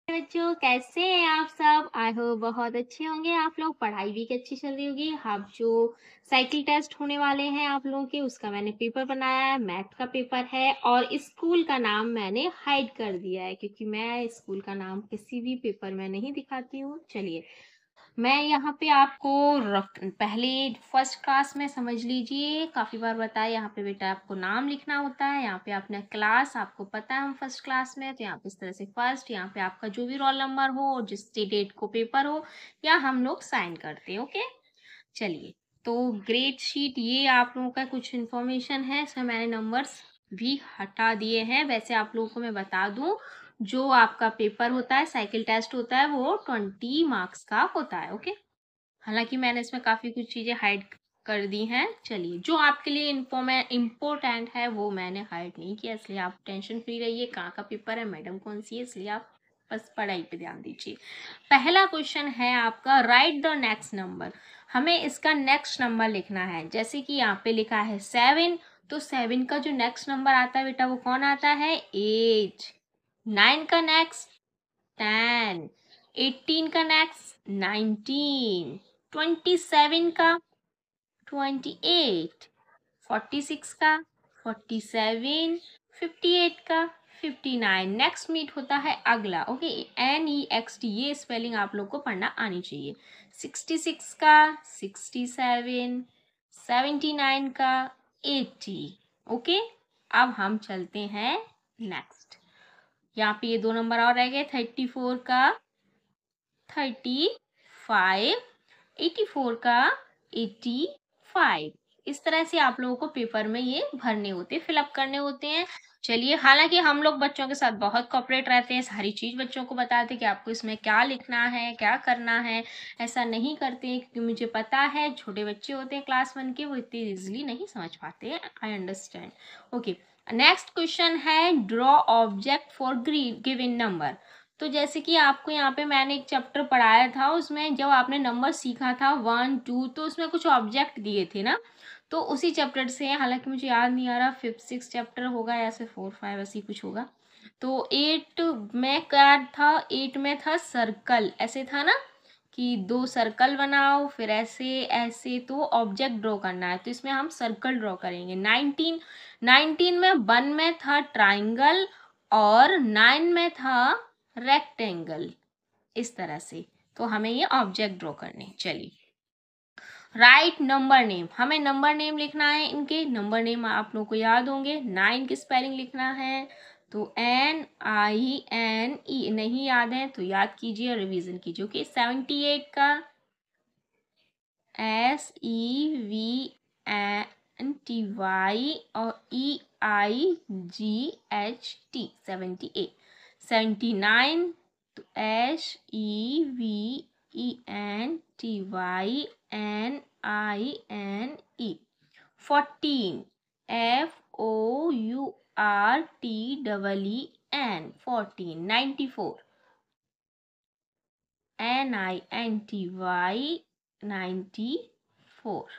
बच्चों कैसे हैं आप सब। आई होप बहुत अच्छे होंगे आप लोग। पढ़ाई भी अच्छी चल रही होगी। अब जो साइकिल टेस्ट होने वाले हैं आप लोगों के, उसका मैंने पेपर बनाया है। मैथ का पेपर है और स्कूल का नाम मैंने हाइड कर दिया है क्योंकि मैं स्कूल का नाम किसी भी पेपर में नहीं दिखाती हूँ। चलिए, मैं यहाँ पे आपको पहले फर्स्ट क्लास में समझ लीजिए, काफ़ी बार बताया, यहाँ पे बेटा आपको नाम लिखना होता है। यहाँ पे अपना क्लास आपको पता है, हम फर्स्ट क्लास में, तो यहाँ पे इस तरह से फर्स्ट, यहाँ पे आपका जो भी रोल नंबर हो और जिस डेट को पेपर हो, या हम लोग साइन करते हैं। ओके, चलिए, तो ग्रेड शीट ये आप लोगों का कुछ इन्फॉर्मेशन है। इसमें मैंने नंबर्स भी हटा दिए हैं। वैसे आप लोगों को मैं बता दूं, जो आपका पेपर होता है, साइकिल टेस्ट होता है, वो 20 मार्क्स का होता है। ओके, हालांकि मैंने इसमें काफ़ी कुछ चीज़ें हाइड कर दी हैं। चलिए, जो आपके लिए इम्पोर्टेंट है वो मैंने हाइड नहीं किया, इसलिए आप टेंशन फ्री रहिए। कहाँ का पेपर है, मैडम कौन सी है, इसलिए आप बस पढ़ाई पे ध्यान दीजिए। पहला क्वेश्चन है आपका, राइट द नेक्स्ट नंबर। हमें इसका नेक्स्ट नंबर लिखना है। जैसे कि यहाँ पे लिखा है 7, तो 7 का जो नेक्स्ट नंबर आता है बेटा, वो कौन आता है, 8। 9 का नेक्स्ट 10, 18 का नेक्स्ट 19, 27 का 28, 46 का 47, 58 का 59। नेक्स्ट मीट होता है अगला। ओके, NEXT, ये स्पेलिंग आप लोग को पढ़ना आनी चाहिए। 66 का 67, 79 का 80। ओके, अब हम चलते हैं नेक्स्ट। यहाँ पे ये 2 नंबर और रह गए, 34 का 35, 84 का 85। इस तरह से आप लोगों को पेपर में ये भरने होते हैं, फिलअप करने होते हैं। चलिए, हालांकि हम लोग बच्चों के साथ बहुत कोऑपरेट रहते हैं, सारी चीज़ बच्चों को बताते हैं कि आपको इसमें क्या लिखना है, क्या करना है। ऐसा नहीं करते हैं क्योंकि मुझे पता है छोटे बच्चे होते हैं क्लास 1 के, वो इतनी ईजिली नहीं समझ पाते हैं। I understand. Okay, next question है, draw object for given number. तो जैसे कि आपको यहाँ पे मैंने एक चैप्टर पढ़ाया था, उसमें जब आपने नंबर सीखा था 1 2, तो उसमें कुछ ऑब्जेक्ट दिए थे ना, तो उसी चैप्टर से, हालांकि मुझे याद नहीं आ रहा, 5 6 चैप्टर होगा या फिर 4 5 ऐसी कुछ होगा। तो 8 में क्या था, 8 में था सर्कल, ऐसे था ना कि 2 सर्कल बनाओ, फिर ऐसे ऐसे, तो ऑब्जेक्ट ड्रॉ करना है, तो इसमें हम सर्कल ड्रॉ करेंगे। 19 में 1 में था ट्राइंगल और 9 में था रेक्टेंगल, इस तरह से। तो हमें ये ऑब्जेक्ट ड्रॉ करने। चलिए, राइट नंबर नेम, हमें नंबर नेम लिखना है। इनके नंबर नेम आप लोगों को याद होंगे। 9 की स्पेलिंग लिखना है, तो NINE। नहीं याद है तो याद कीजिए, रिवीजन कीजिए। ओके, 78 का SEVNTY और EIGHT, 78। 79 तो SEVENTYNINE। 14 FOURTEEN, 14। 94 NINTY, 94।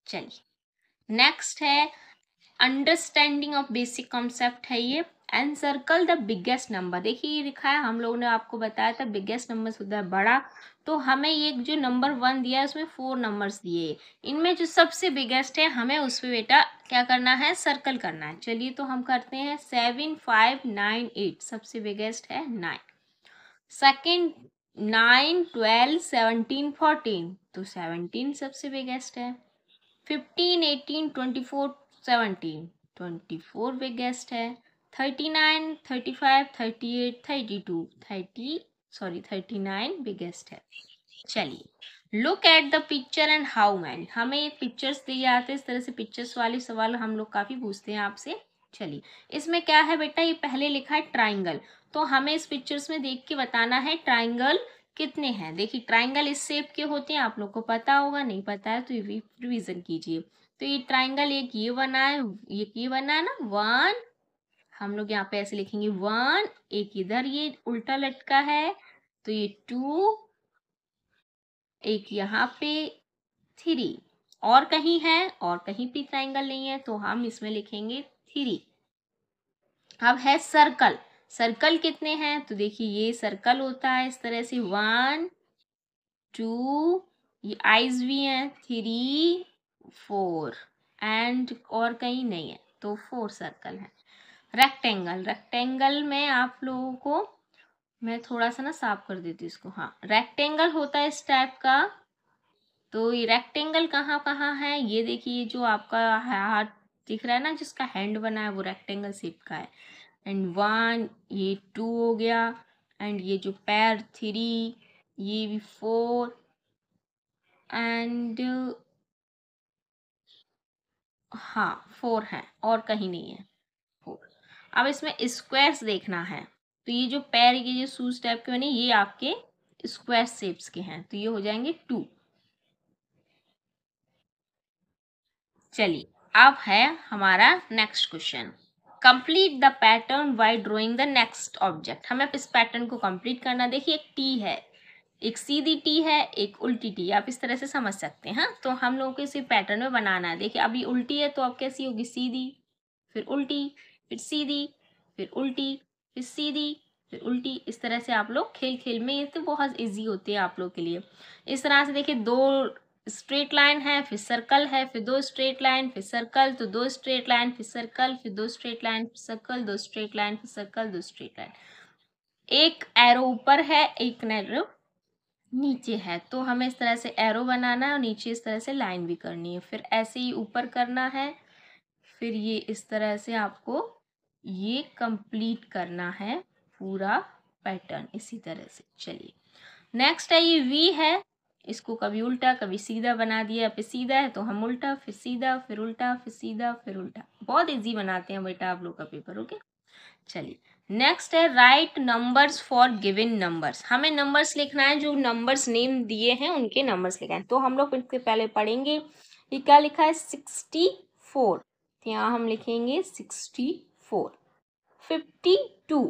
चलिए, नेक्स्ट है अंडरस्टैंडिंग ऑफ बेसिक कॉन्सेप्ट है ये। And circle the biggest number. देखिए, ये लिखा है, हम लोगों ने आपको बताया था बिगेस्ट नंबर होता है बड़ा, तो हमें ये जो नंबर 1 दिया है उसमें 4 नंबर्स दिए, इनमें जो सबसे बिगेस्ट है हमें उस पर बेटा क्या करना है, सर्कल करना है। चलिए, तो हम करते हैं। 7 5 9 8, सबसे बिगेस्ट है 9। सेकेंड 9 12 17 14, तो 17 सबसे बिगेस्ट है। 15 18 24 17, 24 बिगेस्ट है। 39 35 38 32, 39 बिगेस्ट है। चलिए, look at the picture and how many. हमें एक पिक्चर्स दिए जाते हैं, इस तरह से पिक्चर्स वाले सवाल हम लोग काफ़ी पूछते हैं आपसे। चलिए, इसमें क्या है बेटा, ये पहले लिखा है ट्राइंगल, तो हमें इस पिक्चर्स में देख के बताना है ट्राइंगल कितने हैं। देखिए, ट्राइंगल इस शेप के होते हैं, आप लोग को पता होगा, नहीं पता है तो ये रिविजन कीजिए। तो ये ट्राइंगल एक ये बना है, एक ये बना है ना, 1, हम लोग यहाँ पे ऐसे लिखेंगे 1, एक इधर ये उल्टा लटका है, तो ये 2, एक यहाँ पे 3, और कहीं है, और कहीं भी ट्राइंगल नहीं है, तो हम इसमें लिखेंगे 3। अब है सर्कल। सर्कल कितने हैं, तो देखिए ये सर्कल होता है इस तरह से 1 2, ये आइज भी हैं 3 4 एंड और कहीं नहीं है, तो 4 सर्कल है। रेक्टेंगल, रेक्टेंगल में आप लोगों को मैं थोड़ा सा ना साफ कर देती हूँ इसको। हाँ, रेक्टेंगल होता है इस टाइप का। तो ये रेक्टेंगल कहाँ कहाँ है, ये देखिए जो आपका हाथ दिख रहा है ना जिसका हैंड बना है वो रेक्टेंगल शेप का है। एंड 1, ये 2 हो गया, एंड ये जो पैर 3, ये भी 4 एंड हाँ 4 है और कहीं नहीं है 4। अब इसमें स्क्वायर्स देखना है, तो ये जो पैर के जो शूज टाइप के बने ये आपके स्क्वायर शेप्स के हैं, तो ये हो जाएंगे 2। चलिए अब है हमारा next question, complete the pattern by drawing the next object. हमें इस पैटर्न को कंप्लीट करना। देखिए एक टी है, एक सीधी टी है, एक उल्टी टी, आप इस तरह से समझ सकते हैं। हाँ, तो हम लोगों को इसी पैटर्न में बनाना है। देखिए अभी उल्टी है तो अब कैसी होगी, सीधी, फिर उल्टी, फिर सीधी, फिर उल्टी, फिर सीधी, फिर उल्टी। इस तरह से आप लोग खेल खेल में, ये तो बहुत इजी होती है आप लोग के लिए। इस तरह से देखिए 2 स्ट्रेट लाइन है, फिर सर्कल है, फिर 2 स्ट्रेट लाइन, फिर सर्कल, तो 2 स्ट्रेट लाइन, फिर सर्कल, फिर 2 स्ट्रेट लाइन, फिर सर्कल, 2 स्ट्रेट लाइन, फिर सर्कल, 2 स्ट्रेट लाइन। एक एरो ऊपर है, एक एरो नीचे है, तो हमें इस तरह से एरो बनाना है और नीचे इस तरह से लाइन भी करनी है। फिर ऐसे ही ऊपर करना है, फिर ये इस तरह से आपको ये कंप्लीट करना है पूरा पैटर्न इसी तरह से। चलिए नेक्स्ट है ये वी है, इसको कभी उल्टा कभी सीधा बना दिया, फिर सीधा है तो हम उल्टा, फिर सीधा, फिर उल्टा, फिर सीधा, फिर उल्टा। बहुत इजी बनाते हैं बेटा आप लोग का पेपर। ओके, चलिए नेक्स्ट है right numbers for given numbers. हमें नंबर्स लिखना है, जो नंबर्स नेम दिए हैं उनके नंबर्स लिखना है। तो हम लोग इसके पहले पढ़ेंगे ये क्या लिखा है, 64, तो यहाँ हम लिखेंगे 64। 52,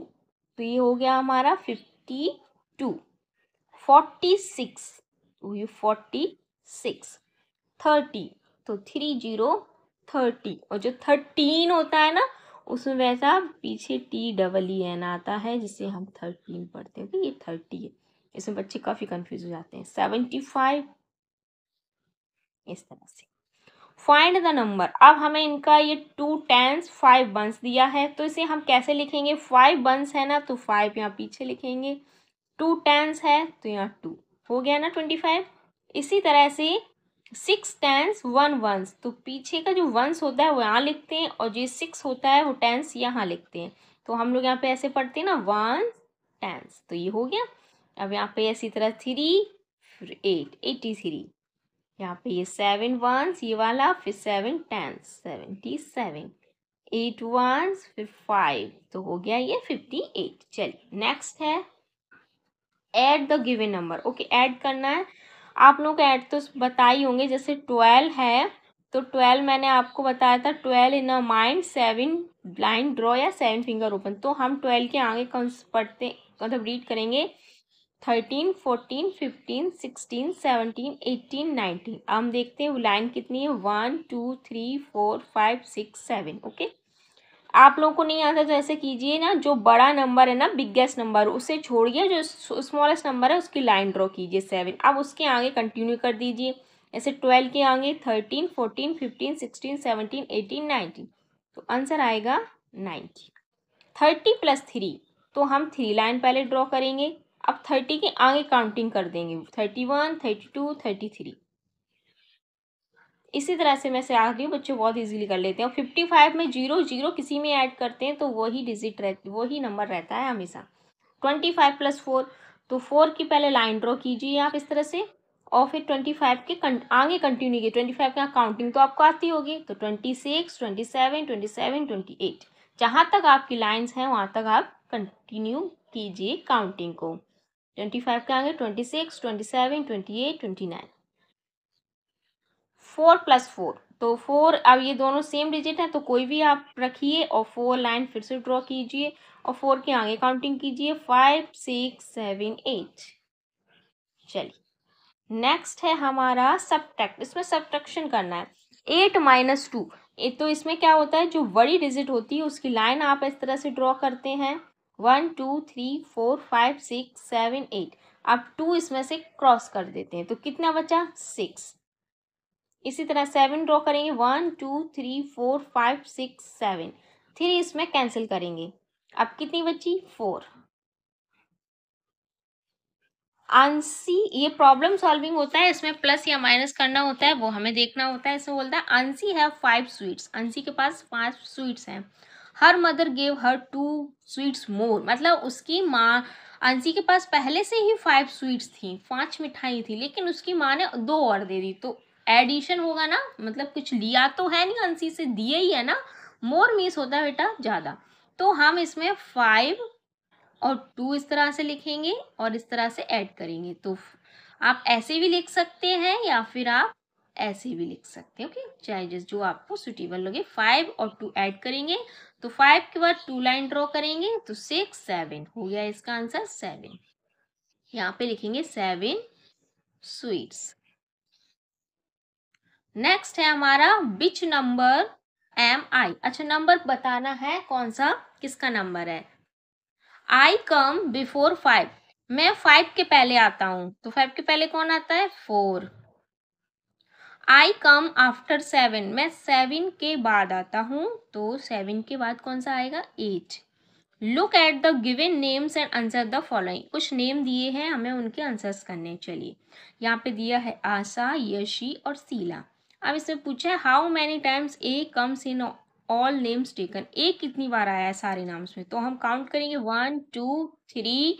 तो ये हो गया हमारा 52। 46, तो ये 46। 30, तो 30, और जो 13 होता है ना उसमें वैसा पीछे TEEN आता है जिसे हम 13 पढ़ते हैं। ये 30 है, इसमें बच्चे काफ़ी कंफ्यूज हो जाते हैं। 75, इस तरह से। फाइंड द नंबर, अब हमें इनका ये 2 10s 5 1s दिया है, तो इसे हम कैसे लिखेंगे, 5 1s है ना तो 5 यहाँ पीछे लिखेंगे, 2 10s है तो यहाँ 2 हो गया ना 25। इसी तरह से 6 10s 1 1s, तो पीछे का जो 1s होता है वो यहाँ लिखते हैं और जो 6 होता है वो 10s यहाँ लिखते हैं। तो हम लोग यहाँ पे ऐसे पढ़ते हैं ना 1 10s, तो ये हो गया। अब यहाँ पे इसी तरह 3 फिर 8 83, यहाँ पे ये 7 1s ये वाला, फिर 7 10s 77, 8 1s फिर 5, तो हो गया ये 58। चलिए नेक्स्ट है add the given number. Okay, add करना है। आप लोग ऐड तो बता ही होंगे, जैसे 12 है तो 12 मैंने आपको बताया था, 12 इन अ माइंड 7 लाइन ड्रॉ या 7 फिंगर ओपन। तो हम 12 के आगे कौन पढ़ते मतलब रीड करेंगे 13 14 15 16 17 18 19। अब हम देखते हैं वो लाइन कितनी है, 1 2 3 4 5 6 7। ओके, आप लोगों को नहीं आता तो ऐसे कीजिए ना, जो बड़ा नंबर है ना बिगेस्ट नंबर उसे छोड़िए, जो स्मॉलेस्ट नंबर है उसकी लाइन ड्रॉ कीजिए 7। अब उसके आगे कंटिन्यू कर दीजिए, ऐसे 12 के आगे 13 14 15 16 17 18 19, तो आंसर आएगा 90। 30 + 3, तो हम 3 लाइन पहले ड्रॉ करेंगे। अब 30 के आगे काउंटिंग कर देंगे 31 32 33। इसी तरह से मैं से आती हूँ, बच्चे बहुत इजीली कर लेते हैं। और 55 में 0 0 किसी में ऐड करते हैं तो वही डिजिट रहती, वही नंबर रहता है हमेशा। 25 + 4, तो 4 की पहले लाइन ड्रॉ कीजिए आप इस तरह से, और फिर 25 के आगे कंटिन्यू कीजिए। 25 का काउंटिंग तो आपको आती होगी, तो 26 27 27 28, जहाँ तक आपकी लाइन्स हैं वहाँ तक आप कंटिन्यू कीजिए काउंटिंग को। 25 के आगे 26 27 28 29। 4 + 4, तो 4, अब ये दोनों सेम डिजिट है तो कोई भी आप रखिए और 4 लाइन फिर से ड्रॉ कीजिए और 4 के आगे काउंटिंग कीजिए 5 6 7 8। चलिए नेक्स्ट है हमारा सब्ट्रैक्ट, इसमें सब्ट्रैक्शन करना है। 8 - 2, तो इसमें क्या होता है, जो बड़ी डिजिट होती है उसकी लाइन आप इस तरह से ड्रॉ करते हैं 1 2 3 4 5 6 7 8। अब 2 इसमें से क्रॉस कर देते हैं तो कितना बचा 6। इसी तरह 7 ड्रॉ करेंगे 1 2 3 4 5 6 7। 3 इसमें कैंसिल करेंगे। अब कितनी बची 4। अंशी ये प्रॉब्लम सॉल्विंग होता है, इसमें प्लस या माइनस करना होता है, वो हमें देखना होता है। इसमें बोलता है अंशी हैव 5 स्वीट्स, अंशी के पास 5 स्वीट्स हैं। Her mother gave her 2 sweets more, मतलब उसकी माँ, अंशी के पास पहले से ही 5 स्वीट्स थी, 5 मिठाई थी, लेकिन उसकी माँ ने 2 और दे दी, तो एडिशन होगा ना, मतलब कुछ लिया तो है नहीं, अंशी से दिए ही है ना। मोर मीन्स होता है बेटा ज्यादा। तो हम इसमें 5 और 2 इस तरह से लिखेंगे और इस तरह से ऐड करेंगे। तो आप ऐसे भी लिख सकते हैं या फिर आप ऐसे भी लिख सकते हैं। ओके, चाहे जिस जो आपको सुटेबल लगे। 5 और 2 ऐड करेंगे तो 5 के बाद 2 लाइन ड्रॉ करेंगे तो 6 7 हो गया इसका आंसर 7। यहाँ पे लिखेंगे 7 स्वीट्स। नेक्स्ट है हमारा विच नंबर एम आई। अच्छा, नंबर बताना है कौन सा, किसका नंबर है। आई कम बिफोर 5, मैं 5 के पहले आता हूं, तो 5 के पहले कौन आता है 4। आई कम आफ्टर 7, मैं 7 के बाद आता हूं, तो 7 के बाद कौन सा आएगा 8। Look at the given names and answer the following, कुछ नेम दिए हैं, हमें उनके आंसर्स करने हैं। चलिए, यहाँ पे दिया है आशा, यशी और शीला। अब इसमें पूछा है how many times A comes in all names taken, A कितनी बार आया है सारे नाम्स में, तो हम काउंट करेंगे 1 2 3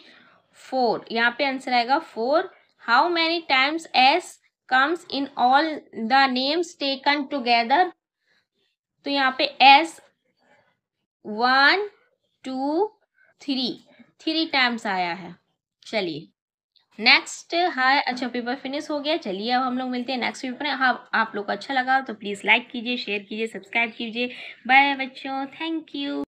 4। यहाँ पे आंसर आएगा 4। How many times S comes in all the names taken together, तो यहाँ पे एस 1 2 3 टाइम्स आया है। चलिए नेक्स्ट है। अच्छा, पेपर फिनिश हो गया। चलिए अब हम लोग मिलते हैं नेक्स्ट पेपर में। हाँ, आप लोग को अच्छा लगा तो प्लीज़ लाइक कीजिए, शेयर कीजिए, सब्सक्राइब कीजिए। बाय बच्चों, थैंक यू।